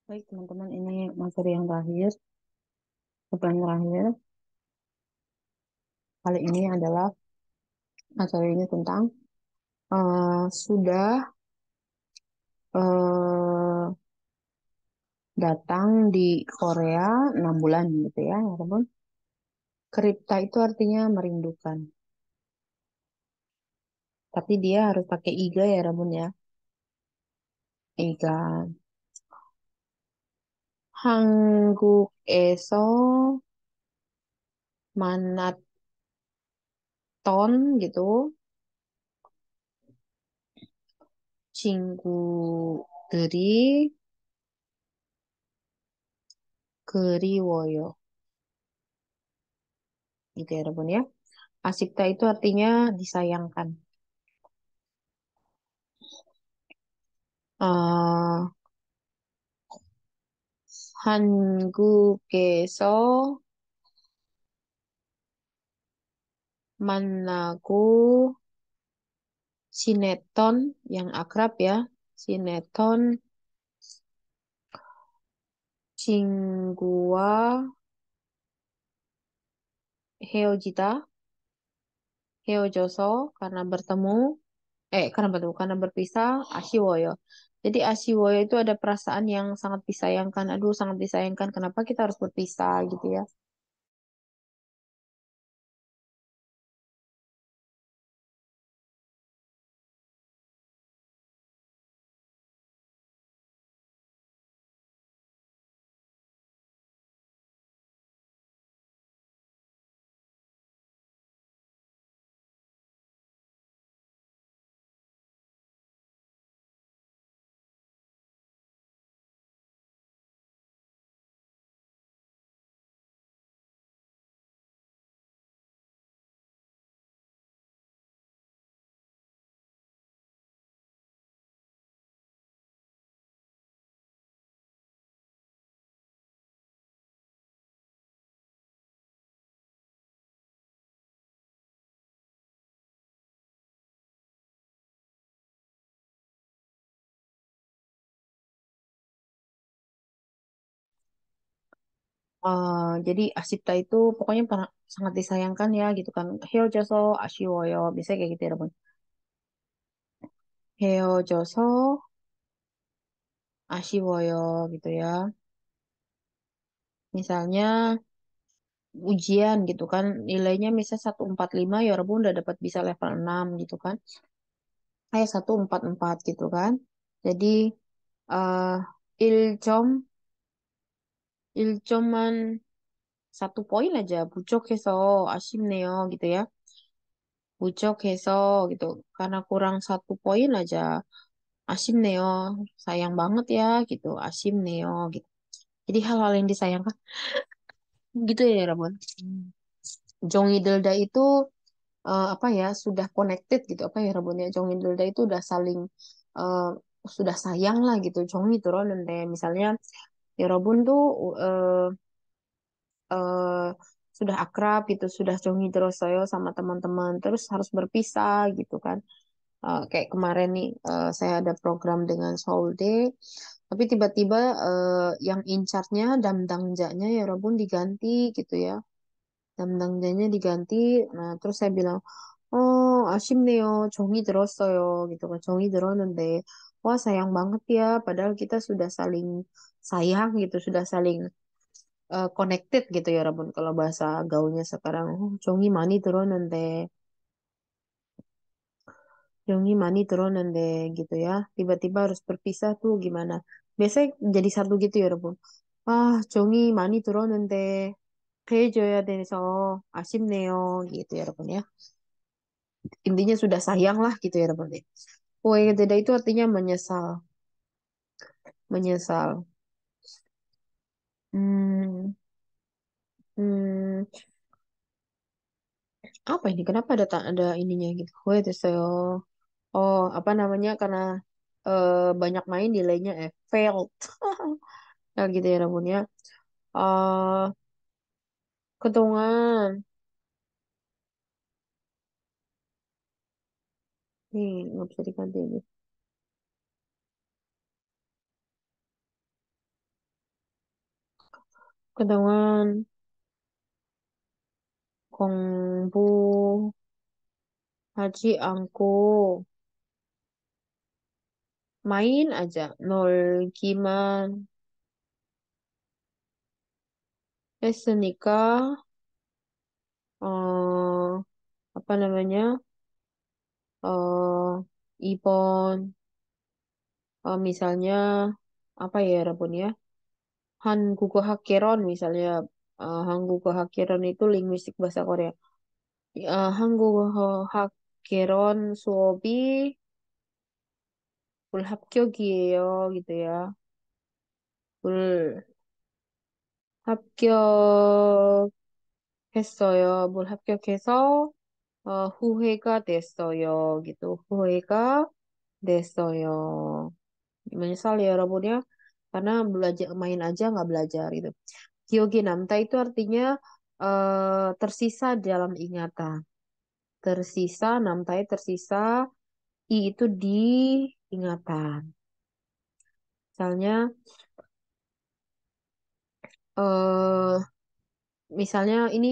Baik, teman-teman, ini materi yang terakhir, yang terakhir. Kali ini adalah materi ini tentang sudah eh, datang di Korea 6 bulan gitu ya, teman. Kripta itu artinya merindukan, tapi dia harus pakai iga ya, Rabun ya. Iga. 한국에서 만났던 gitu 친구들이 그리워요. Gitu ya, Rabun ya. Asikta itu artinya disayangkan. 어, 한국에서 만나고 지냈던 yang akrab ya, 지냈던 친구와 헤어지다, 헤어져서 karena berpisah, 아쉬워요. Jadi asywoyo itu ada perasaan yang sangat disayangkan. Aduh, sangat disayangkan. Kenapa kita harus berpisah gitu ya? Jadi Asipta itu pokoknya sangat disayangkan ya gitu kan. 헤어져서 아쉬워요. Biasanya kayak gitu ya, Bun. 헤어져서 아쉬워요 gitu ya. Misalnya ujian gitu kan, nilainya misal 145 ya Rabun udah dapat bisa level 6 gitu kan. 144 gitu kan. Jadi eh ilcom ilcoman 1 poin aja 부족해서 아쉽네요 gitu ya. 부족해서 gitu. Karena kurang 1 poin aja asyimneo, sayang banget ya gitu, asyimneo gitu. Jadi hal-hal yang disayangkan gitu ya Rabon. Jongi Delda itu apa ya sudah connected gitu apa ya Rabon ya. Jongi Delda itu udah saling eh, sudah sayang lah gitu. Jongi turun dan misalnya ya Rabun tuh eh, eh, sudah akrab gitu, sudah jongi terus saya sama teman-teman terus harus berpisah gitu kan. Kayak kemarin nih saya ada program dengan Soul Day, tapi tiba-tiba yang in charge-nya damdangnya ya Robun diganti gitu ya. Damdangnya diganti. Nah, terus saya bilang, "Oh, 아쉽네요. 정이 들었어요." gitu kan. 정이 들었는데 wah sayang banget ya padahal kita sudah saling sayang gitu, sudah saling connected gitu ya Robun kalau bahasa gaulnya sekarang. Oh, 정이 많이 들었는데 Yonggi mani turunande gitu ya. Tiba-tiba harus berpisah tuh gimana? Biasanya jadi satu gitu ya, Rebun. Jongi mani turunande 헤어져야 돼서 아쉽네요 gitu ya, Rebun ya. Intinya sudah sayang lah gitu ya, Rebun ya. Tidak itu artinya menyesal, menyesal. Hmm, hmm, apa ini? Kenapa ada ininya gitu? saya. Oh, apa namanya? Karena banyak main delaynya failed. Nah, gitu ya, Rebun ya. eh Keuangan. Nih, nggak bisa diganti ini. 그동안 공부하지 않고 main aja, 놀기만 했으니까, 어, apa namanya, 이번, misalnya, apa ya, Rabun ya, 한국어 학개론, misalnya, 한국어 학개론 itu linguistik bahasa Korea. 한국어 학개론 수업이 불합격이에요, gitu ya. 불합격했어요. 불합격해서 후회가 됐어요. gitu. 후회가 됐어요. Menyesal ya Rabun ya. Karena belajar main aja nggak belajar gitu. Kyogi namta itu artinya tersisa dalam ingatan. Tersisa, namtai tersisa, i itu di ingatan. Misalnya, eh misalnya ini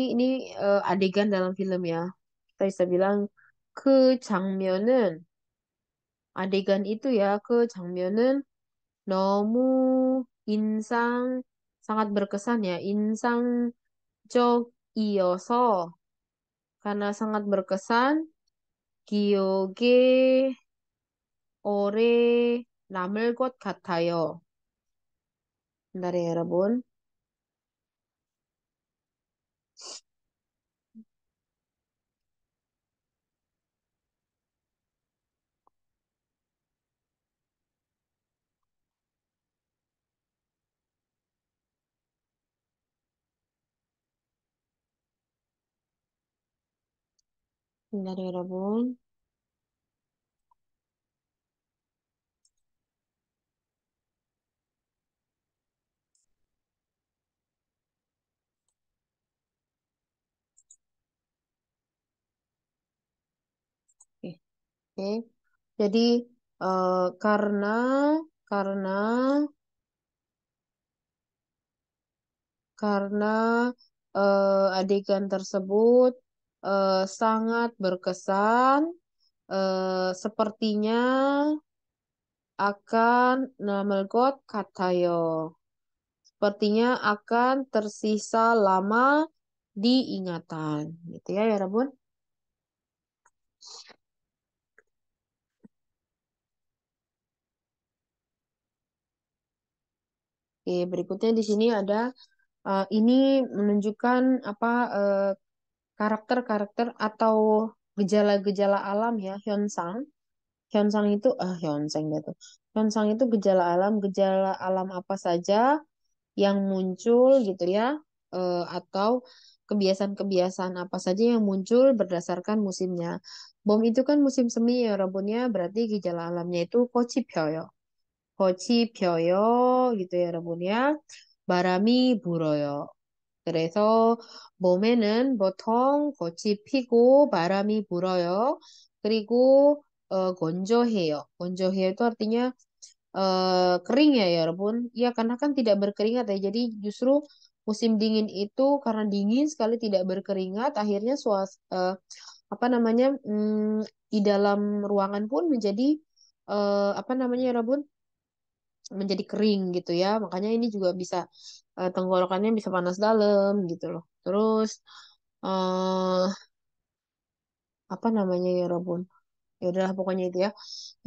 adegan dalam film ya. Kita bisa bilang ke 장면은 adegan itu ya ke 장면은 너무 인상 sangat berkesan ya. 인상적이어서 karena sangat berkesan 기억에 오래 남을 것 같아요. Bentar ya, Rabun. Bentar ya, Rabun. Oke. Oke. Jadi karena karena adegan tersebut sangat berkesan, sepertinya akan namelgot katayo. Sepertinya akan tersisa lama di ingatan. Gitu ya, ya Rabun. Oke, berikutnya di sini ada ini menunjukkan apa karakter-karakter atau gejala-gejala alam ya, Hyonsang. Hyonsang itu Hyonsang gitu. Hyonsang itu gejala alam apa saja yang muncul gitu ya, atau kebiasaan-kebiasaan apa saja yang muncul berdasarkan musimnya. Bom itu kan musim semi ya, Rabunnya, berarti gejala alamnya itu kochipyoyo. 거치펴요 gitu ya 여러분이야. 바람이 불어요. 그래서 봄에는 보통 꽃이 피고 바람이 불어요. 그리고 건조해요. 건조해요 itu artinya kering ya 여러분. Iya karena kan tidak berkeringat ya. Jadi justru musim dingin itu karena dingin sekali tidak berkeringat, akhirnya apa namanya di dalam ruangan pun menjadi apa namanya Rabun menjadi kering gitu ya. Makanya ini juga bisa tenggorokannya bisa panas dalam gitu loh. Terus eh apa namanya ya Rabun? Ya udahlah pokoknya itu ya.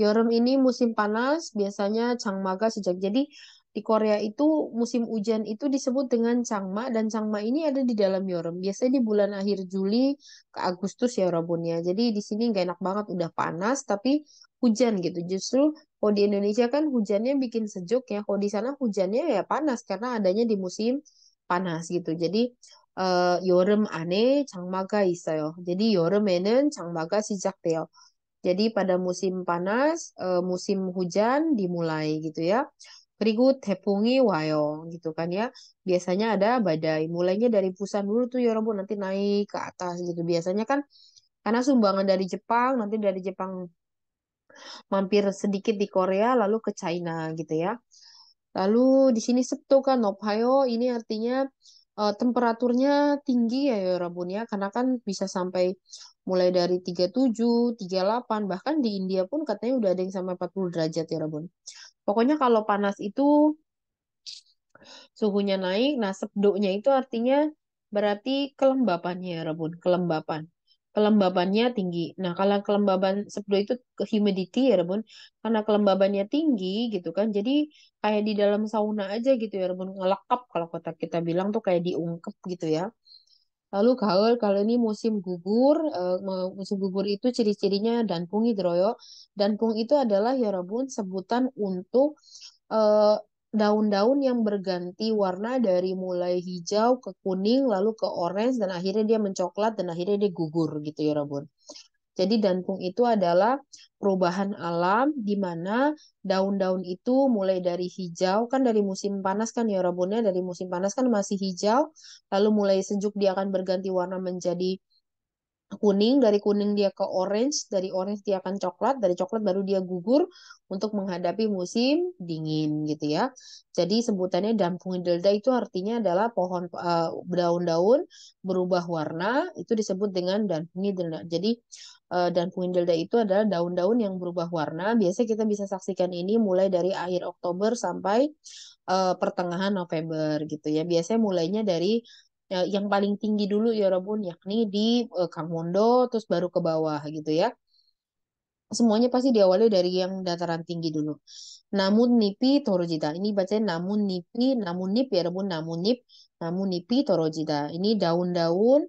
Yorem ini musim panas, biasanya Changmaga sejak. Jadi di Korea itu musim hujan itu disebut dengan Changma dan Changma ini ada di dalam Yorem. Biasanya di bulan akhir Juli ke Agustus ya Rabun ya. Jadi di sini nggak enak banget udah panas tapi hujan gitu. Justru kalau di Indonesia kan hujannya bikin sejuk ya. Kalau di sana hujannya ya panas karena adanya di musim panas gitu. Jadi 여름 안에 장마가 있어요. jadi 여름에는 장마가 시작돼요. Jadi pada musim panas, musim hujan dimulai gitu ya. 그리고 태풍이 와요 gitu kan ya. Biasanya ada badai. Mulainya dari Busan dulu tuh ya Robo nanti naik ke atas gitu. Biasanya kan karena sumbangan dari Jepang, nanti dari Jepang mampir sedikit di Korea lalu ke China gitu ya. Lalu di sini septo kan Nophayo ini artinya temperaturnya tinggi ya ya Rabun ya karena kan bisa sampai mulai dari 37, 38 bahkan di India pun katanya udah ada yang sampai 40 derajat ya Rabun. Pokoknya kalau panas itu suhunya naik. Nah, sebdonya itu artinya berarti kelembapannya ya Rabun, kelembapan. Kelembabannya tinggi. Nah, kalau kelembaban sebdo itu ke humidity ya Rabun, karena kelembabannya tinggi gitu kan. Jadi kayak di dalam sauna aja gitu ya Rabun, ngelekap kalau kata kita bilang tuh kayak diungkep gitu ya. Lalu kalau ini musim gugur, musim gugur itu ciri-cirinya danpung hidroyo. Danpung itu adalah ya Rabun sebutan untuk eh, daun-daun yang berganti warna dari mulai hijau ke kuning lalu ke orange dan akhirnya dia mencoklat dan akhirnya dia gugur gitu ya Rabun. Jadi danpung itu adalah perubahan alam di mana daun-daun itu mulai dari hijau kan dari musim panas kan ya Rabunnya dari musim panas kan masih hijau lalu mulai sejuk dia akan berganti warna menjadi kuning, dari kuning dia ke orange, dari orange dia akan coklat, dari coklat baru dia gugur untuk menghadapi musim dingin gitu ya. Jadi sebutannya Dampungdelda itu artinya adalah pohon daun-daun berubah warna, itu disebut dengan Dampungdelda. Jadi Dampungdelda itu adalah daun-daun yang berubah warna. Biasanya kita bisa saksikan ini mulai dari akhir Oktober sampai pertengahan November gitu ya. Biasanya mulainya dari yang paling tinggi dulu ya Robun, yakni di Kangmondo, terus baru ke bawah gitu ya. Semuanya pasti diawali dari yang dataran tinggi dulu. Namun nipi torojida. Ini bacanya namun nipi, namun nip ya Rebun, namun nipi torojida. Ini daun-daun,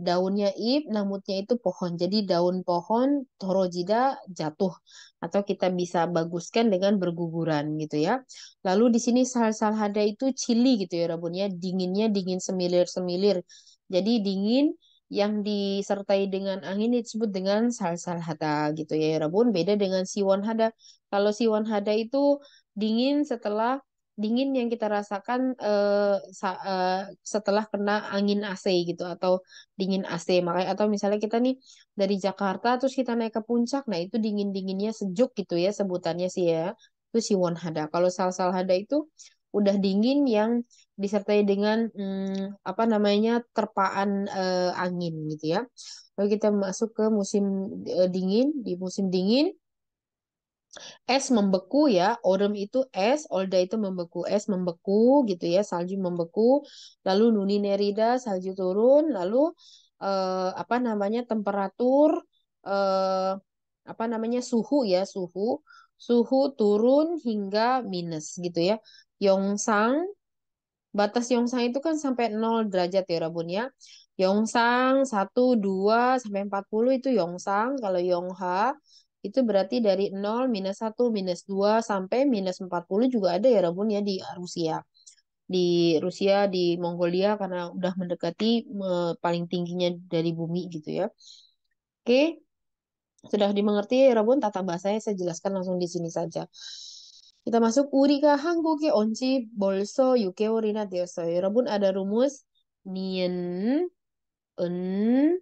daunnya ip, namutnya itu pohon. Jadi daun pohon torojida jatuh atau kita bisa baguskan dengan berguguran gitu ya. Lalu di sini sal-salhada itu chili gitu ya Rebun ya. Dinginnya dingin semilir-semilir. Jadi dingin yang disertai dengan angin disebut dengan salsalhada gitu ya Rabun. Beda dengan siwan hada. Kalau siwan hada itu dingin setelah dingin yang kita rasakan setelah kena angin AC gitu atau dingin AC. Makanya atau misalnya kita nih dari Jakarta terus kita naik ke puncak, nah itu dingin-dinginnya sejuk gitu ya sebutannya sih ya. Itu siwan hada. Kalau salsalhada itu udah dingin yang disertai dengan apa namanya terpaan angin gitu ya. Lalu kita masuk ke musim dingin. Di musim dingin es membeku ya. Autumn itu es, Olda itu membeku. Es membeku gitu ya, salju membeku. Lalu Nuni Nerida salju turun. Lalu apa namanya temperatur eh, apa namanya suhu ya suhu turun hingga minus gitu ya. Yongsang batas Yongsang itu kan sampai 0 derajat ya Rabun ya. Yongsang 1, 2 sampai 40 itu Yongsang. Kalau Yongha itu berarti dari 0, -1, -2 sampai -40 juga ada ya Rabun ya di Rusia. Di Rusia, di Mongolia karena udah mendekati paling tingginya dari bumi gitu ya. Oke, sudah dimengerti ya Rabun tata bahasanya saya jelaskan langsung di sini saja. Kita masuk 우리가 한국에 온지 벌써 6개월이나 되었어요. 여러분 ada rumus 닌, 은,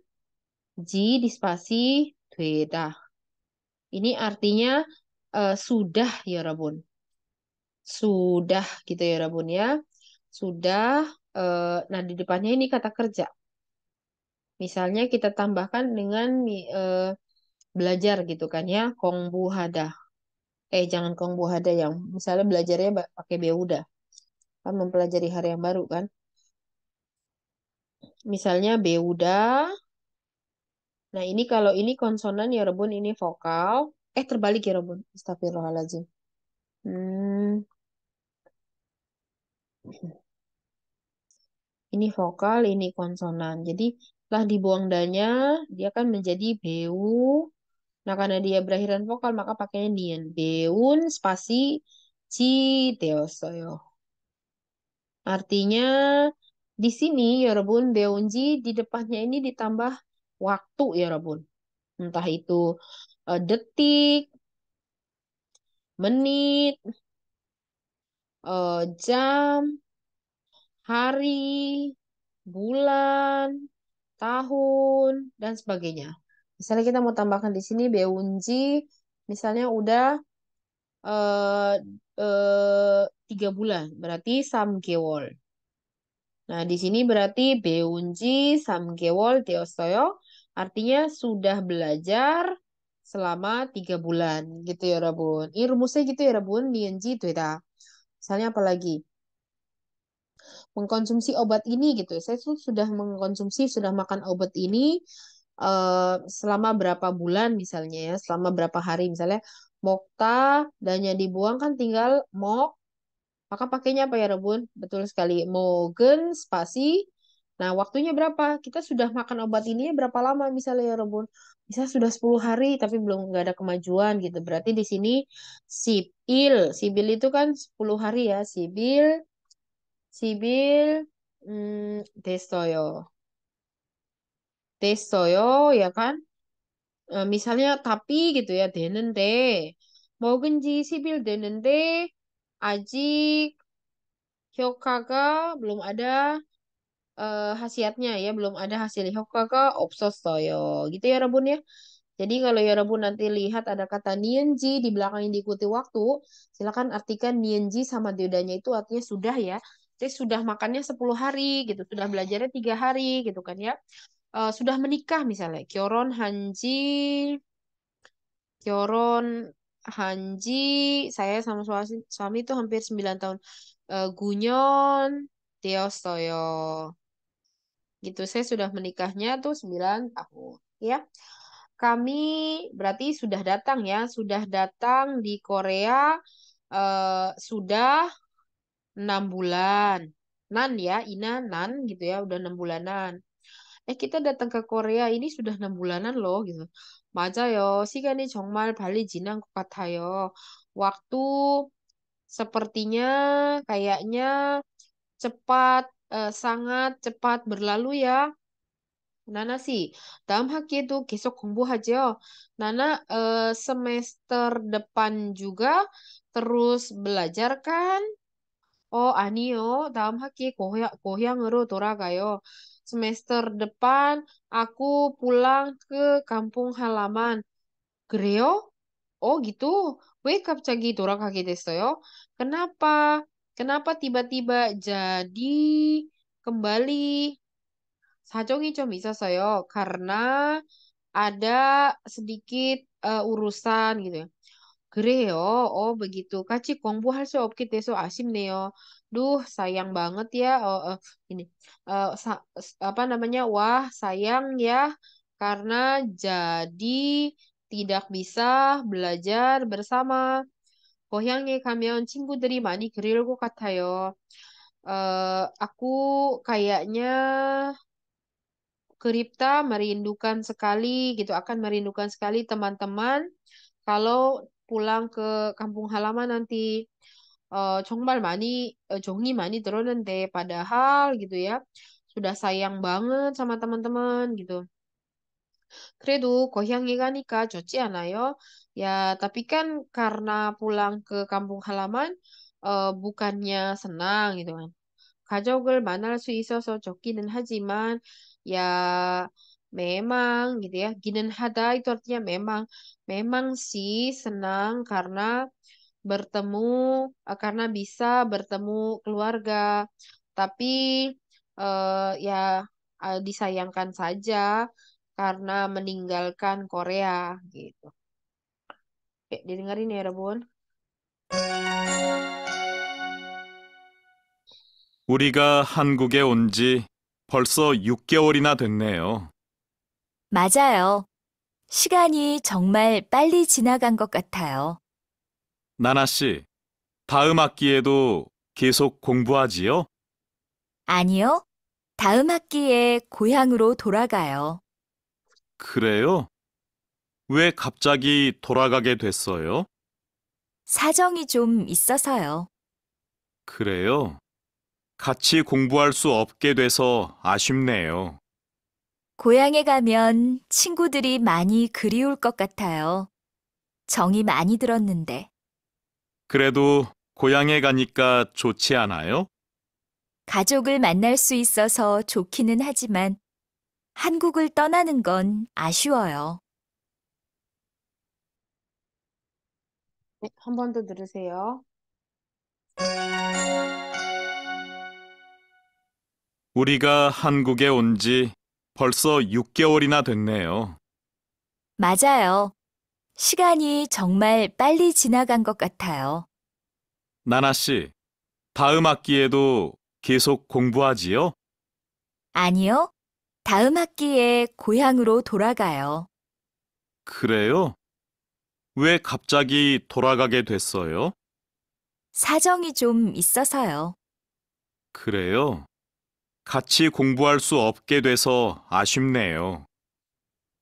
지 di spasi 되다. Ini artinya sudah ya Rabun. Sudah gitu ya Rabun ya. Sudah nah di depannya ini kata kerja. Misalnya kita tambahkan dengan belajar gitu kan ya, kongbuhada. Jangan kongbuhada yang misalnya belajarnya pakai beuda. Kan mempelajari hari yang baru kan. Misalnya Beuda. Nah, ini kalau ini konsonan ya Rebun, ini vokal. Terbalik ya Rebun. Astagfirullahaladzim. Hmm, ini vokal, ini konsonan. Jadi, lah dibuang danya, dia kan menjadi beu. Nah, karena dia berakhiran vokal, maka pakainya nien. Beun, spasi, ci, teosoyo. Artinya, di sini ya Rebun, beunji di depannya ini ditambah waktu ya Rebun. Entah itu detik, menit, jam, hari, bulan, tahun, dan sebagainya. Misalnya kita mau tambahkan di sini beunji, misalnya udah eh 3 bulan, berarti 3개월. Nah, di sini berarti 배운지 3개월 되었어요. Artinya sudah belajar selama 3 bulan gitu ya, Rabun. Ini rumusnya gitu ya, Rabun. 니은지 되다. Misalnya apa lagi? Mengkonsumsi obat ini gitu. Saya tuh sudah mengkonsumsi, sudah makan obat ini selama berapa bulan misalnya ya, selama berapa hari misalnya. Mokta dannya dibuang kan tinggal mok, maka pakainya apa ya Rebun? Betul sekali. Mogen spasi. Nah, waktunya berapa? Kita sudah makan obat ini ya berapa lama misalnya ya Rebun? Bisa sudah 10 hari tapi belum nggak ada kemajuan gitu. Berarti di sini sibil. Sibil itu kan 10 hari ya. Sibil, sibil, desoyo. Desoyo ya kan? Misalnya tapi gitu ya, de는데. 먹은지 10일 되는데 아직 효과가 belum ada khasiatnya ya, belum ada hasil 효과가 없었어요. Gitu ya Rabun ya. Jadi kalau ya Rabun nanti lihat ada kata nienji di belakang yang diikuti waktu, silakan artikan nienji sama diodanya itu artinya sudah ya. Jadi sudah makannya 10 hari gitu, sudah belajarnya 3 hari gitu kan ya. Sudah menikah misalnya, kyoron hanji, kyoron hanji, saya sama suami itu hampir 9 tahun. Gunyon, deossoyo. Gitu, saya sudah menikahnya tuh 9 tahun. Ya, kami berarti sudah datang ya, sudah datang di Korea sudah 6 bulan. Nan ya, Ina Nan gitu ya, udah 6 bulanan. Kita datang ke Korea ini sudah 6 bulanan loh gitu. 맞아요. 시간이 정말 빨리 지난 것 같아요. Waktu sepertinya kayaknya cepat, sangat cepat berlalu ya. 나나 씨, 다음 학기에도 계속 공부하죠? 나나, semester depan juga terus belajar kan? 아니요. 다음 학기에 고향으로 돌아가요. semester depan aku pulang ke kampung halaman. 그래요? gitu. 왜 갑자기 돌아가게 됐어요? Kenapa? Kenapa tiba-tiba jadi kembali? 사정이 좀 있었어요. Karena ada sedikit urusan gitu ya. 그래요. begitu. 같이 공부할 수 없게 돼서 아쉽네요. Duh, sayang banget ya. Ini apa namanya? Wah, sayang ya karena jadi tidak bisa belajar bersama. 고향에 가면 친구들이 많이 그리울 것 같아요. Aku kayaknya Kripta merindukan sekali gitu, akan merindukan sekali teman-teman kalau pulang ke kampung halaman nanti. 정말 많이 종이 많이 들었는데 padahal gitu ya sudah sayang banget sama teman-teman gitu. 그래도 고향에 가니까 좋지 않아요? Ya, tapi kan karena pulang ke kampung halaman bukannya senang gitu kan. 가족을 만날 수 있어서 좋기는 하지만 ya memang gitu ya 기는 하다 itu artinya memang sih senang karena bertemu karena bisa bertemu keluarga tapi ya disayangkan saja karena meninggalkan Korea gitu. Didengarin ya Rebun. 우리가 한국에 온 지 벌써 6개월이나 됐네요. 맞아요. 시간이 정말 빨리 지나간 것 같아요. 나나 씨, 다음 학기에도 계속 공부하지요? 아니요. 다음 학기에 고향으로 돌아가요. 그래요? 왜 갑자기 돌아가게 됐어요? 사정이 좀 있어서요. 그래요? 같이 공부할 수 없게 돼서 아쉽네요. 고향에 가면 친구들이 많이 그리울 것 같아요. 정이 많이 들었는데. 그래도 고향에 가니까 좋지 않아요? 가족을 만날 수 있어서 좋기는 하지만 한국을 떠나는 건 아쉬워요. 네, 한 번 더 들으세요. 우리가 한국에 온 지 벌써 6개월이나 됐네요. 맞아요. 시간이 정말 빨리 지나간 것 같아요. 나나 씨, 다음 학기에도 계속 공부하지요? 아니요. 다음 학기에 고향으로 돌아가요. 그래요? 왜 갑자기 돌아가게 됐어요? 사정이 좀 있어서요. 그래요? 같이 공부할 수 없게 돼서 아쉽네요.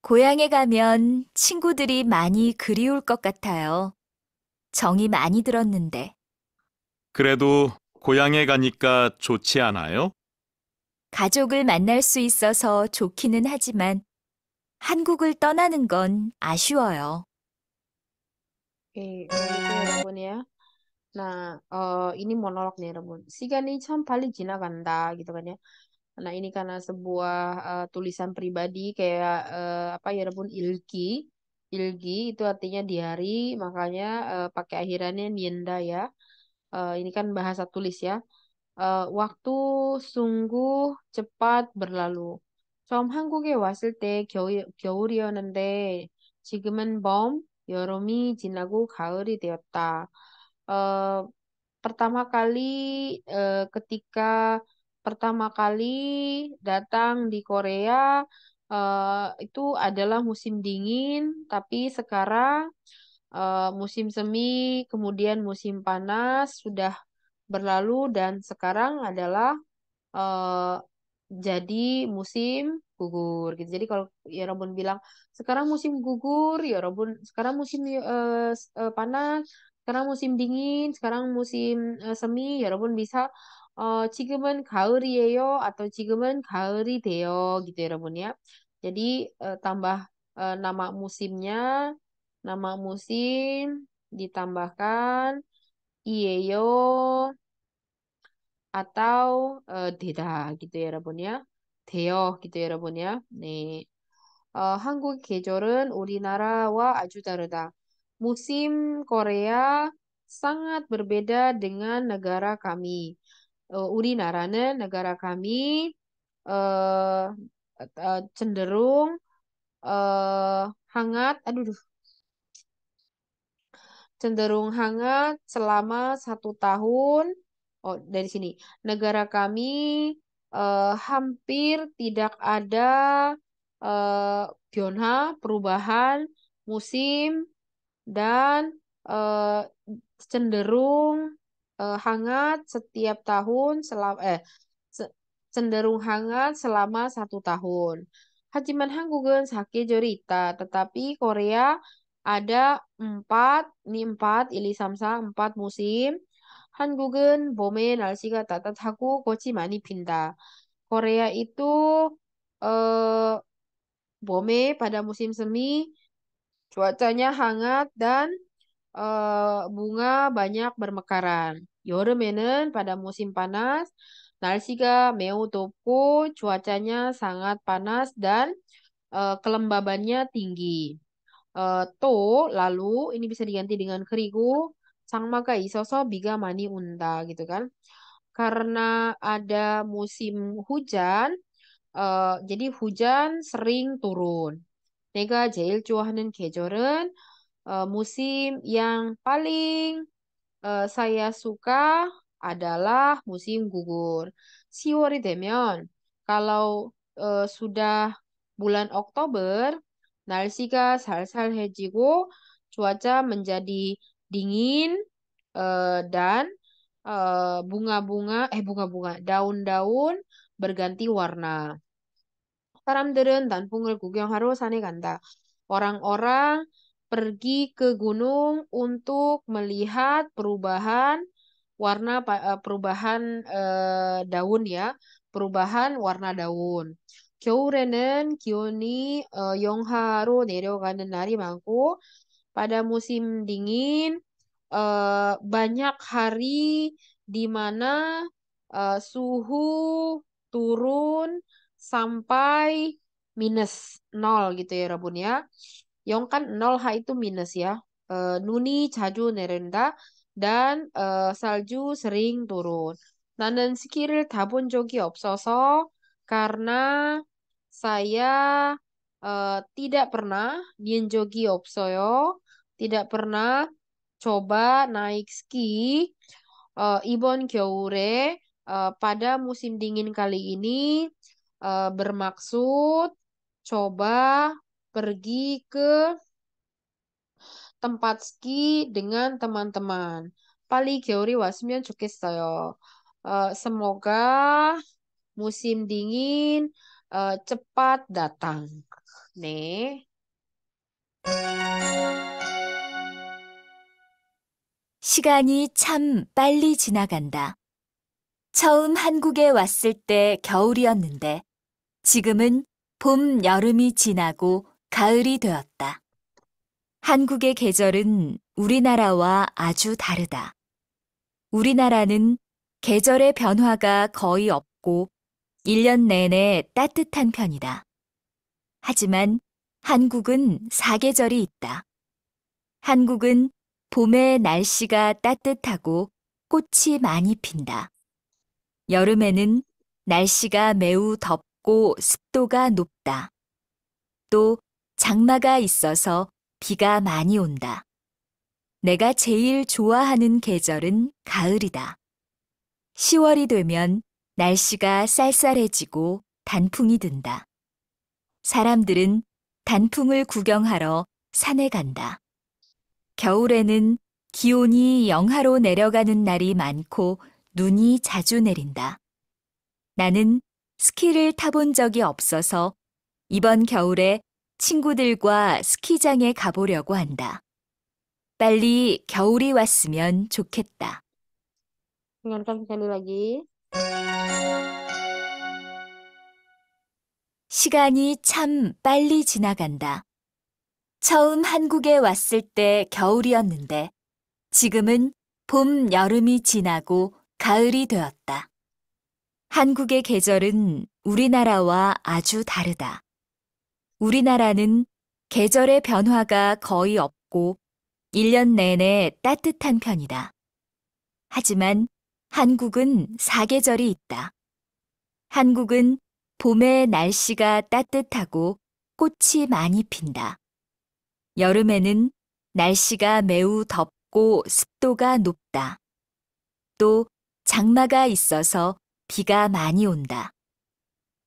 고향에 가면 친구들이 많이 그리울 것 같아요. 정이 많이 들었는데. 그래도 고향에 가니까 좋지 않아요? 가족을 만날 수 있어서 좋기는 하지만 한국을 떠나는 건 아쉬워요. Oke, gitu ya, Rabun ya. Nah, ini monolog nih, Rabun. Sigani pali jina ganda, gitu kan ya. Nah, ini karena sebuah tulisan pribadi kayak apa ya, Rabun, ilki. Ilgi itu artinya di hari, makanya pakai akhirannya nienda ya. Ini kan bahasa tulis ya. waktu sungguh cepat berlalu. 처음 한국에 왔을 때 겨울이었는데 지금은 봄, 여름이 지나고 가을이 되었다. 어, pertama kali ketika pertama kali datang di Korea itu adalah musim dingin, tapi sekarang musim semi, kemudian musim panas sudah berlalu dan sekarang adalah eh, jadi musim gugur gitu. Jadi kalau ya Robun bilang sekarang musim gugur, ya Robun sekarang musim panas, sekarang musim dingin, sekarang musim semi, ya Robun bisa 지금은 가을이에요 atau 지금은 가을이 돼요 gitu ya Robun ya. Jadi tambah nama musim ditambahkan 이에요 atau 되다 gitu ya 여러분 ya. 돼요 gitu ya 여러분 ya. 네. 한국 계절은 우리나라와 아주 다르다. 무심 Korea sangat berbeda dengan negara kami. 우리나라는 negara kami eh, cenderung hangat. Aduh, cenderung hangat selama 1 tahun. Oh, dari sini. Negara kami hampir tidak ada perubahan musim dan eh, cenderung hangat setiap tahun se- cenderung hangat selama 1 tahun. Hajiman 한국은 사계절이 있다. Tetapi Korea ada empat, ili samsa, 4 musim. 한국은 봄에 날씨가 따뜻하고 꽃이 많이 핀다. Korea itu eh, 봄에 pada musim semi cuacanya hangat dan bunga banyak bermekaran. 여름에는 pada musim panas 날씨가 매우 덥고 cuacanya sangat panas dan kelembabannya tinggi. lalu ini bisa diganti dengan kerigu 장마가 있어서 비가 많이 온다 gitu kan. Karena ada musim hujan, jadi hujan sering turun. 내가 제일 좋아하는 계절은 musim yang paling saya suka adalah musim gugur. 10월이 되면 kalau sudah bulan Oktober, 날씨가 살살해지고 cuaca menjadi dingin dan bunga-bunga, daun-daun berganti warna. 사람들은 단풍을 구경하러 산에 간다. Orang-orang pergi ke gunung untuk melihat perubahan daun ya, perubahan warna daun. 겨울에는 기온이 영하로 내려가는 날이 많고, pada musim dingin banyak hari di mana suhu turun sampai -0 gitu ya Rabun ya. Yang kan 0 H itu minus ya. 눈이 자주 내린다. dan salju sering turun. 나는 스키를 타본 적이 없어서 karena saya tidak pernah 닌 적이 없어요. tidak pernah coba naik ski 이번 겨울에 pada musim dingin kali ini bermaksud coba pergi ke tempat ski dengan teman-teman. 빨리 겨울이 왔으면 좋겠어요. semoga musim dingin cepat datang. 네. 시간이 참 빨리 지나간다. 처음 한국에 왔을 때 겨울이었는데 지금은 봄, 여름이 지나고 가을이 되었다. 한국의 계절은 우리나라와 아주 다르다. 우리나라는 계절의 변화가 거의 없고 1년 내내 따뜻한 편이다. 하지만 한국은 사계절이 있다. 한국은 봄에 날씨가 따뜻하고 꽃이 많이 핀다. 여름에는 날씨가 매우 덥고 습도가 높다. 또 장마가 있어서 비가 많이 온다. 내가 제일 좋아하는 계절은 가을이다. 10월이 되면 날씨가 쌀쌀해지고 단풍이 든다. 사람들은 단풍을 구경하러 산에 간다. 겨울에는 기온이 영하로 내려가는 날이 많고 눈이 자주 내린다. 나는 스키를 타본 적이 없어서 이번 겨울에 친구들과 스키장에 가보려고 한다. 빨리 겨울이 왔으면 좋겠다. Dengarkan sekali lagi. 시간이 참 빨리 지나간다. 처음 한국에 왔을 때 겨울이었는데 지금은 봄, 여름이 지나고 가을이 되었다. 한국의 계절은 우리나라와 아주 다르다. 우리나라는 계절의 변화가 거의 없고 1년 내내 따뜻한 편이다. 하지만 한국은 사계절이 있다. 한국은 봄에 날씨가 따뜻하고 꽃이 많이 핀다. 여름에는 날씨가 매우 덥고 습도가 높다. 또 장마가 있어서 비가 많이 온다.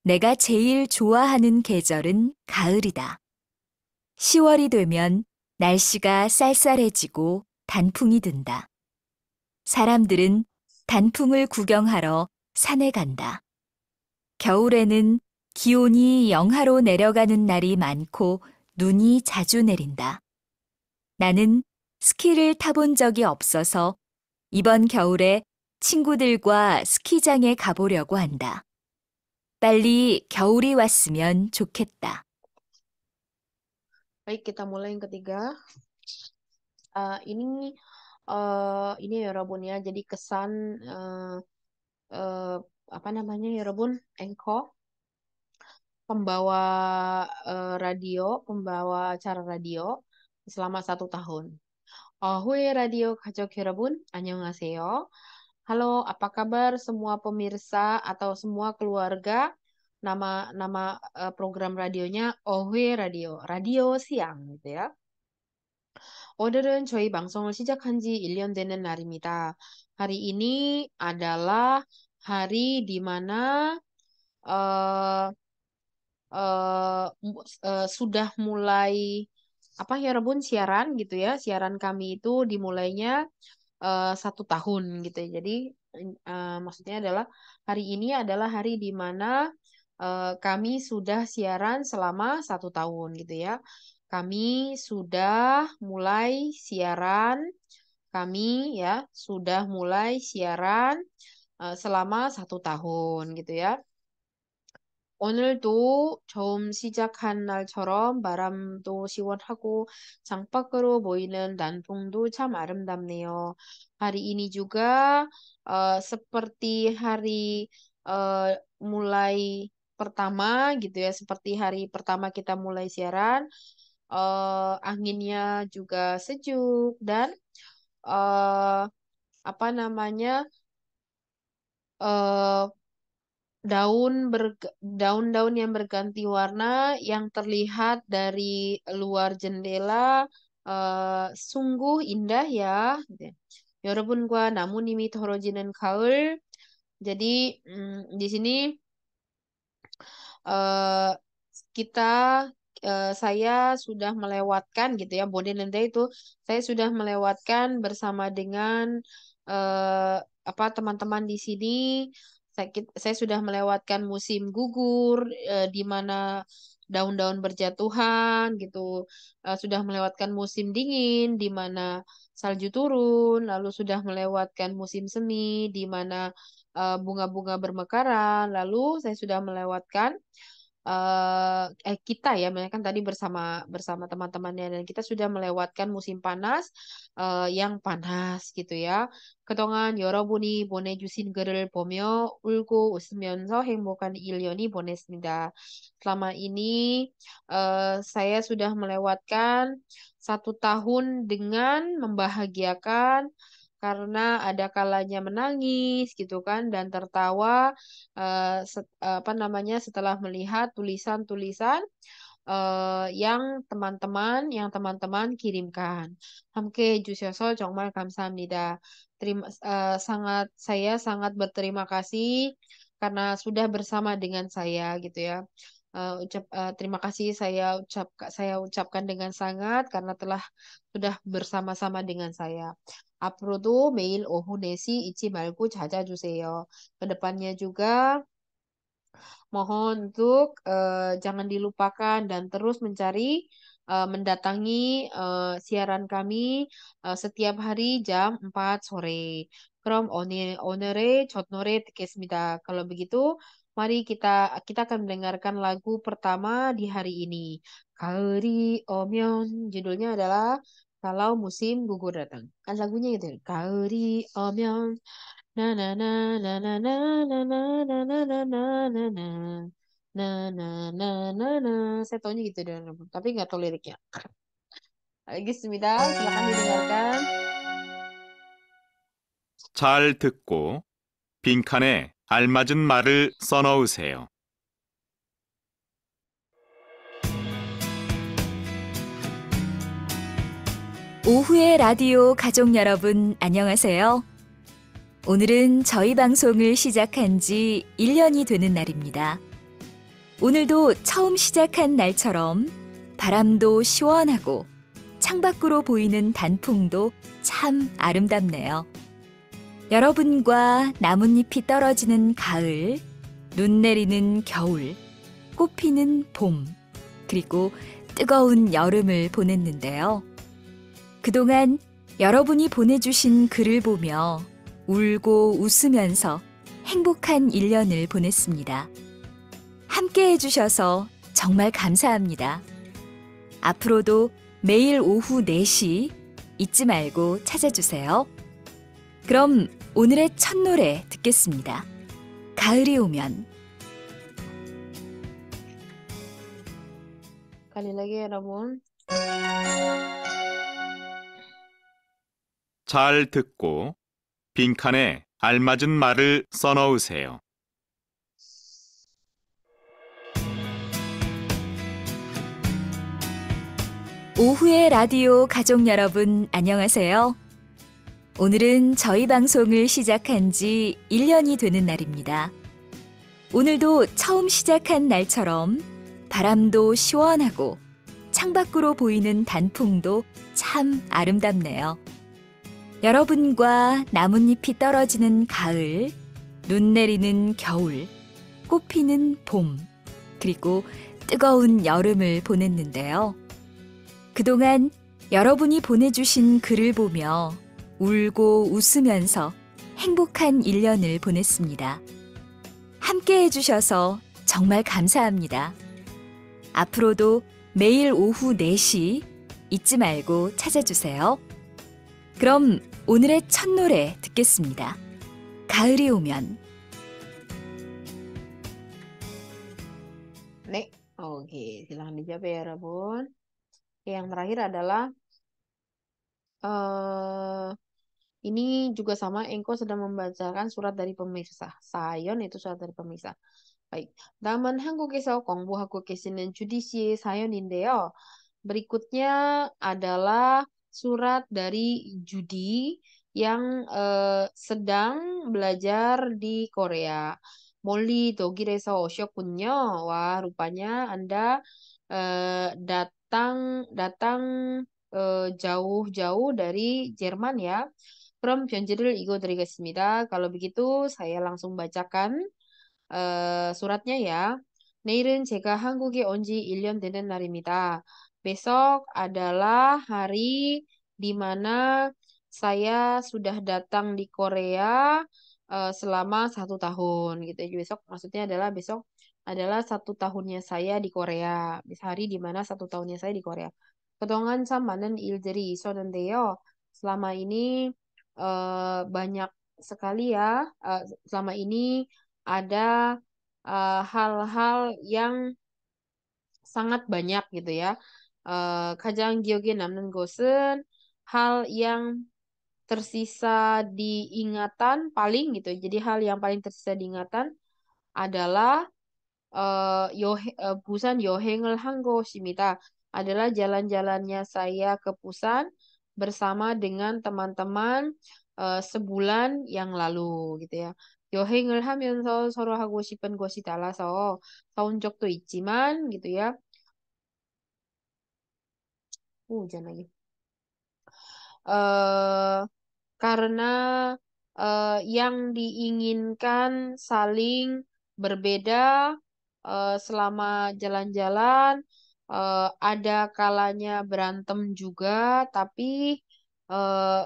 내가 제일 좋아하는 계절은 가을이다. 10월이 되면 날씨가 쌀쌀해지고 단풍이 든다. 사람들은 단풍을 구경하러 산에 간다. 겨울에는 기온이 영하로 내려가는 날이 많고 눈이 자주 내린다. 나는 스키를 타본 적이 없어서 이번 겨울에 친구들과 스키장에 가보려고 한다. 빨리 겨울이 왔으면 좋겠다. Baik, kita mulai yang ketiga. Ini ya Rabun ya. Jadi kesan apa namanya ya Rabun? Anchor, pembawa pembawa acara radio selama 1 tahun. Hui Radio Kacok Herabun, annyeonghaseyo. Halo, apa kabar semua pemirsa atau semua keluarga? Nama program radionya Ohui Radio, radio siang gitu ya. 오늘은 저희 방송을 시작한 지 1년 되는 날입니다. hari ini adalah hari di mana sudah mulai apa ya Rebun siaran gitu ya. Siaran kami itu dimulainya 1 tahun gitu ya. Jadi maksudnya adalah hari ini adalah hari di mana kami sudah siaran selama 1 tahun gitu ya. Kami sudah mulai siaran, kami ya sudah mulai siaran selama 1 tahun gitu ya. 오늘도 처음 시작한 날처럼 바람도 시원하고 창밖으로 보이는 단풍도 참 아름답네요. hari ini juga seperti hari mulai pertama gitu ya, seperti hari pertama kita mulai siaran. anginnya juga sejuk dan eh, apa namanya eh, daun-daun yang berganti warna yang terlihat dari luar jendela sungguh indah ya. 네. 여러분과 나무님이 더러지는 가을. Jadi di sini eh, kita saya sudah melewatkan gitu ya Bodinende itu saya sudah melewatkan bersama dengan eh, apa teman-teman di sini saya sudah melewatkan musim gugur di mana daun-daun berjatuhan gitu. Sudah melewatkan musim dingin di mana salju turun lalu sudah melewatkan musim semi di mana bunga-bunga bermekaran lalu saya sudah melewatkan kita ya, mereka kan tadi bersama bersama teman-temannya dan kita sudah melewatkan musim panas yang panas gitu ya. 그동안 여러분이 보내주신 글을 보며 울고 웃으면서 행복한 1년이 보냈습니다. Selama ini saya sudah melewatkan 1 tahun dengan membahagiakan karena ada kalanya menangis gitu kan dan tertawa apa namanya setelah melihat tulisan-tulisan yang teman-teman kirimkan. 함께 해주셔서 정말 감사합니다. Saya sangat berterima kasih karena sudah bersama dengan saya gitu ya. Terima kasih saya ucapkan dengan sangat karena sudah bersama-sama dengan saya. 앞으로도 매일 오후 4시 잊지 말고 찾아주세요. Kedepannya juga mohon untuk jangan dilupakan dan terus mendatangi siaran kami setiap hari jam 4 sore. 그럼 오늘의 첫 노래 듣겠습니다. Kalau begitu, mari kita akan mendengarkan lagu pertama di hari ini. 가을이 오면 judulnya adalah Kalau Musim Gugur Datang. Kan lagunya gitu. 가을이 오면 na na na na na na na na na na na na na na na. Saya taunya gitu deh, tapi nggak tahu liriknya. Alhamdulillah, silakan didengarkan. 잘 듣고 빈칸에 알맞은 말을 써넣으세요. 오후의 라디오 가족 여러분 안녕하세요. 오늘은 저희 방송을 시작한 지 1년이 되는 날입니다. 오늘도 처음 시작한 날처럼 바람도 시원하고 창밖으로 보이는 단풍도 참 아름답네요. 여러분과 나뭇잎이 떨어지는 가을, 눈 내리는 겨울, 꽃피는 봄, 그리고 뜨거운 여름을 보냈는데요. 그동안 여러분이 보내주신 글을 보며 울고 웃으면서 행복한 1년을 보냈습니다. 함께 해주셔서 정말 감사합니다. 앞으로도 매일 오후 4시 잊지 말고 찾아주세요. 그럼 오늘의 첫 노래 듣겠습니다. 가을이 오면. Kali lagi ya, Ramon. 잘 듣고 빈칸에 알맞은 말을 써넣으세요. 오후의 라디오 가족 여러분 안녕하세요. 오늘은 저희 방송을 시작한 지 1년이 되는 날입니다. 오늘도 처음 시작한 날처럼 바람도 시원하고 창밖으로 보이는 단풍도 참 아름답네요. 여러분과 나뭇잎이 떨어지는 가을, 눈 내리는 겨울, 꽃피는 봄, 그리고 뜨거운 여름을 보냈는데요. 그동안 여러분이 보내주신 글을 보며 울고 웃으면서 행복한 1년을 보냈습니다. 함께 해주셔서 정말 감사합니다. 앞으로도 매일 오후 4시 잊지 말고 찾아주세요. 그럼 오늘의 첫 노래 듣겠습니다. 가을이 오면. Nek, oke, silahkan dijawab ya, Ramon. Yang terakhir adalah eh ini juga sama, Engko sedang membacakan surat dari pemirsa. Sayon itu surat dari pemirsa. Baik. 다음은 한국에서 공부하고 계시는 주디 씨의 사연인데요. Berikutnya adalah surat dari Judi yang sedang belajar di Korea. 멀리 독일에서 오셨군요. Wah, rupanya Anda datang jauh-jauh dari Jerman ya. 그럼 편지를 읽어드리겠습니다. Kalau begitu, saya langsung bacakan suratnya ya. 내일은 제가 한국에 온지 1년 되는 날입니다. Besok adalah hari di mana saya sudah datang di Korea selama 1 tahun gitu. Jadi besok maksudnya adalah besok adalah 1 tahunnya saya di Korea. Hari di mana 1 tahunnya saya di Korea. 그동안 참 많은 일들이 있었는데요. Selama ini banyak sekali ya. Selama ini ada hal-hal yang sangat banyak gitu ya. 가장 기억에 남는 것은 hal yang tersisa diingatan paling gitu. Jadi hal yang paling tersisa diingatan adalah Busan 여행을 한 곳입니다. Adalah jalan-jalannya saya ke Busan bersama dengan teman-teman sebulan yang lalu gitu ya. 여행을 하면서 서로 하고 싶은 것이 달라서 사온 적도 있지만 gitu ya. Hujan lagi. eh karena yang diinginkan saling berbeda selama jalan-jalan, ada kalanya berantem juga, tapi eh,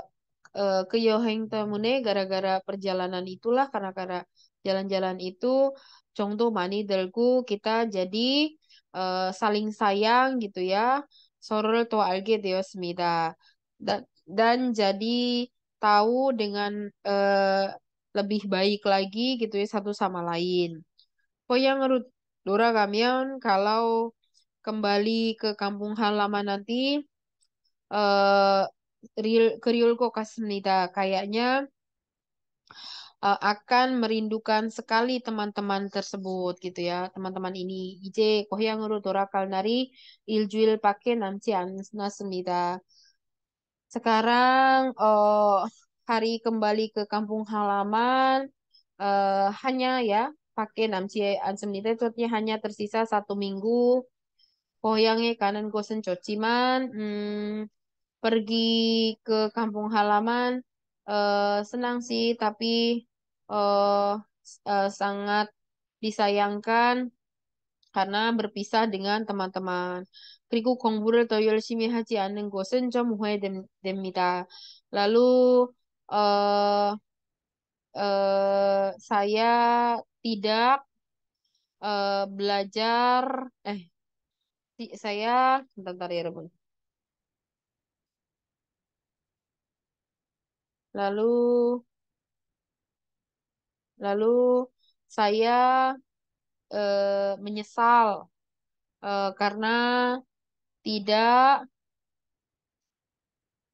keyoheng temune gara-gara perjalanan itulah karena jalan-jalan itu contoh mani delku kita jadi saling sayang gitu ya. 서로를 더 알게 되었습니다. Dan jadi tahu dengan lebih baik lagi gitu ya satu sama lain. Yang 돌아가면 kalau kembali ke kampung halaman nanti eh keriul kok kasih kayaknya akan merindukan sekali teman-teman tersebut gitu ya. Teman-teman ini 이제 고향으로 돌아갈 날이 일주일 밖에 남지 않았습니다. Sekarang hari kembali ke kampung halaman hanya ya pakai namci ansem itu artinya hanya tersisa 1 minggu. Goyangnya kanan gosen cociman pergi ke kampung halaman senang sih tapi eh, sangat disayangkan karena berpisah dengan teman-teman. 그리고 공부를 더 열심히 하지 않는 것은 좀 후회됩니다. Lalu eh saya tidak belajar saya bentar ya Rebun. Lalu lalu saya menyesal karena tidak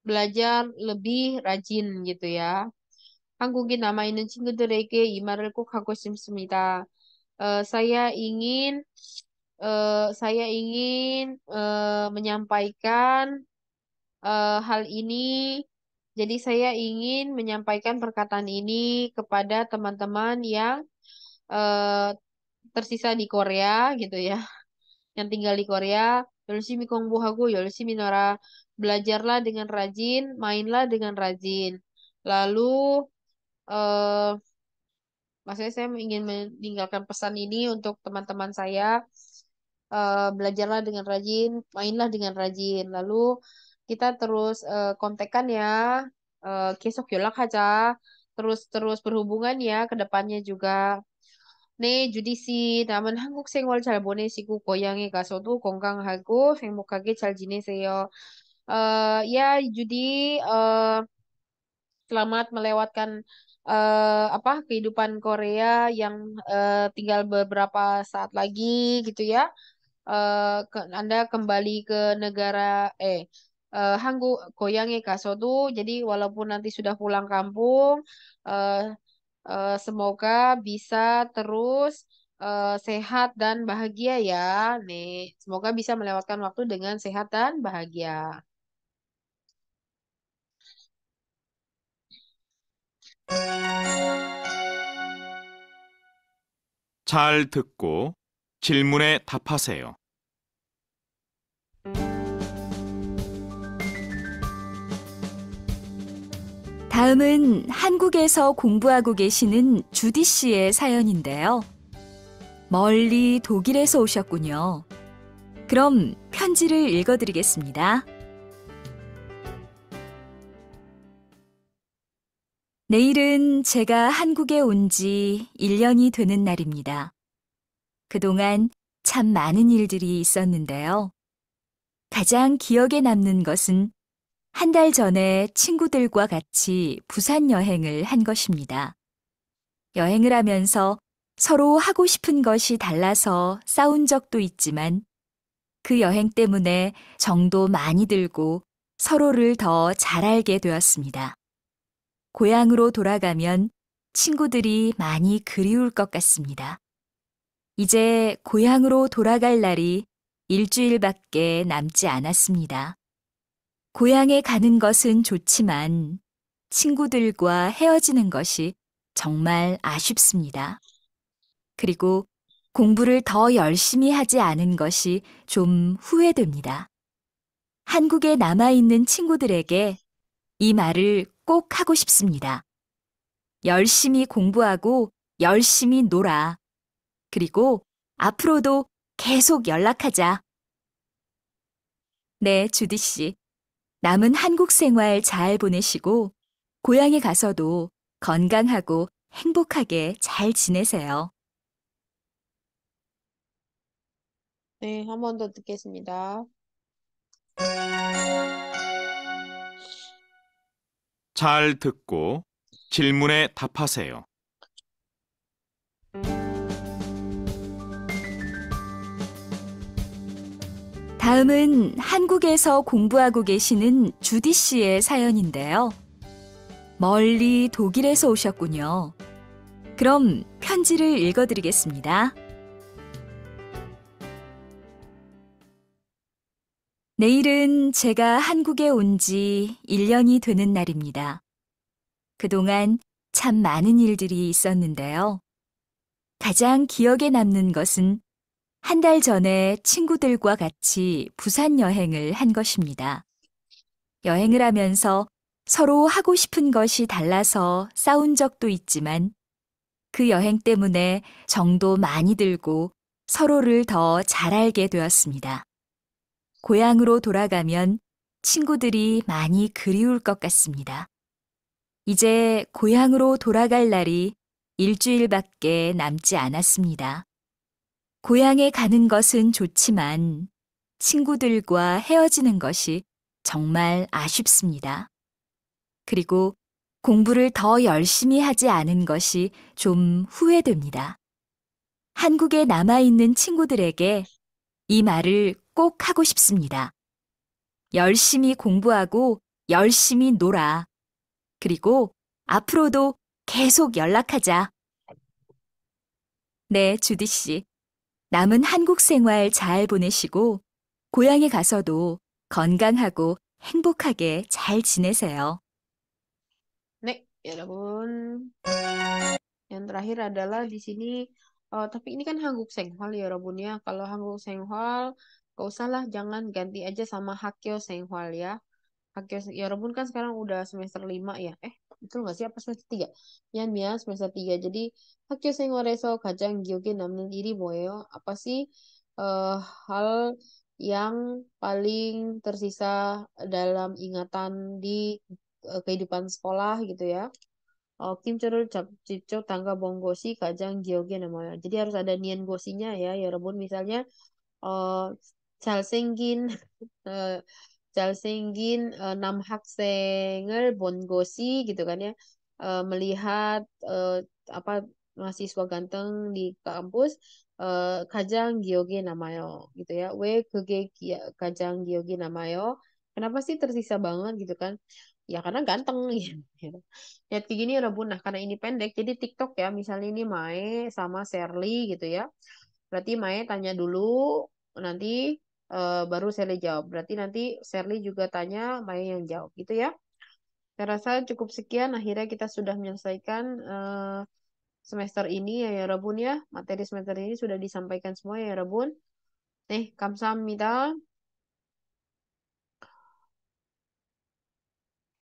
belajar lebih rajin gitu ya. 한국에 남아 있는 친구들에게 이 말을 꼭 하고 싶습니다. Saya ingin menyampaikan hal ini. Jadi saya ingin menyampaikan perkataan ini kepada teman-teman yang eh, tersisa di Korea gitu ya, yang tinggal di Korea. 열심히 공부하고 열심히 놀아. Belajarlah dengan rajin, mainlah dengan rajin. Lalu eh maksudnya saya ingin meninggalkan pesan ini untuk teman-teman saya. Belajarlah dengan rajin, mainlah dengan rajin. Lalu kita terus kontekan ya. 계속 연락하자. Terus berhubungan ya ke depannya juga. 네, 주디 씨, 남은 한국 생활 잘 보내시고 고향에 가서도 건강하고 행복하게 잘 지내세요. Ya, Judi, selamat melewatkan kehidupan Korea yang tinggal beberapa saat lagi gitu ya. Anda kembali ke negara 한국 고향에 가서도 jadi walaupun nanti sudah pulang kampung eh, semoga bisa terus sehat dan bahagia ya. Nih, semoga bisa melewatkan waktu dengan sehat dan bahagia. 잘 듣고 질문에 답하세요. 다음은 한국에서 공부하고 계시는 주디 씨의 사연인데요. 멀리 독일에서 오셨군요. 그럼 편지를 읽어드리겠습니다. 내일은 제가 한국에 온 지 1년이 되는 날입니다. 그동안 참 많은 일들이 있었는데요. 가장 기억에 남는 것은 한 달 전에 친구들과 같이 부산 여행을 한 것입니다. 여행을 하면서 서로 하고 싶은 것이 달라서 싸운 적도 있지만 그 여행 때문에 정도 많이 들고 서로를 더 잘 알게 되었습니다. 고향으로 돌아가면 친구들이 많이 그리울 것 같습니다. 이제 고향으로 돌아갈 날이 일주일밖에 남지 않았습니다. 고향에 가는 것은 좋지만 친구들과 헤어지는 것이 정말 아쉽습니다. 그리고 공부를 더 열심히 하지 않은 것이 좀 후회됩니다. 한국에 남아있는 친구들에게 이 말을 꼭 하고 싶습니다. 열심히 공부하고 열심히 놀아. 그리고 앞으로도 계속 연락하자. 네, 주디 씨. 남은 한국 생활 잘 보내시고 고향에 가서도 건강하고 행복하게 잘 지내세요. 네, 한 번 더 듣겠습니다. 잘 듣고 질문에 답하세요. 다음은 한국에서 공부하고 계시는 주디 씨의 사연인데요. 멀리 독일에서 오셨군요. 그럼 편지를 읽어드리겠습니다. 내일은 제가 한국에 온 지 1년이 되는 날입니다. 그동안 참 많은 일들이 있었는데요. 가장 기억에 남는 것은 한 달 전에 친구들과 같이 부산 여행을 한 것입니다. 여행을 하면서 서로 하고 싶은 것이 달라서 싸운 적도 있지만 그 여행 때문에 정도 많이 들고 서로를 더 잘 알게 되었습니다. 고향으로 돌아가면 친구들이 많이 그리울 것 같습니다. 이제 고향으로 돌아갈 날이 일주일밖에 남지 않았습니다. 고향에 가는 것은 좋지만 친구들과 헤어지는 것이 정말 아쉽습니다. 그리고 공부를 더 열심히 하지 않은 것이 좀 후회됩니다. 한국에 남아있는 친구들에게 이 말을 꼭 하고 싶습니다. 열심히 공부하고 열심히 놀아. 그리고 앞으로도 계속 연락하자. 네, 주디 씨. 남은 한국 생활 잘 보내시고 고향에 가서도 건강하고 행복하게 잘 지내세요. Nek, 여러분. Yang terakhir adalah di sini, tapi ini kan Hanguk Senghwal ya, Robun ya. Kalau Hanguk Senghwal, gak usah lah, jangan ganti aja sama Hakyo Senghwal ya. Ya Robun kan sekarang udah semester 5 ya. Betul nggak sih? Apa semester 3? Yan Mia semester 3. Jadi, Hakyo Senghwal에서 가장 기억에 남는 일이 뭐예요? Apa sih hal yang paling tersisa dalam ingatan di kehidupan sekolah gitu ya? 김조를 직접 담가본 것이 가장 기억에 남아요. jadi harus ada nian gosinya ya, 여러분. Misalnya 잘생긴 어, 잘생긴 남학생을 본 것이 gitu kan ya. Melihat apa mahasiswa ganteng di kampus 가장 기억에 남아요 gitu ya. 왜 그게 가장 기억에 남아요? Kenapa sih tersisa banget gitu kan? Ya karena ganteng gitu. Ya kayak gini ya Bun. Nah karena ini pendek jadi TikTok ya. Misalnya ini Mae sama Sherly gitu ya. Berarti Mae tanya dulu, nanti baru Sherly jawab. Berarti nanti Sherly juga tanya, Mae yang jawab gitu ya. Saya rasa cukup sekian. Akhirnya kita sudah menyelesaikan semester ini ya Rabun ya. Materi semester ini sudah disampaikan semua ya Rabun. 네, 감사합니다.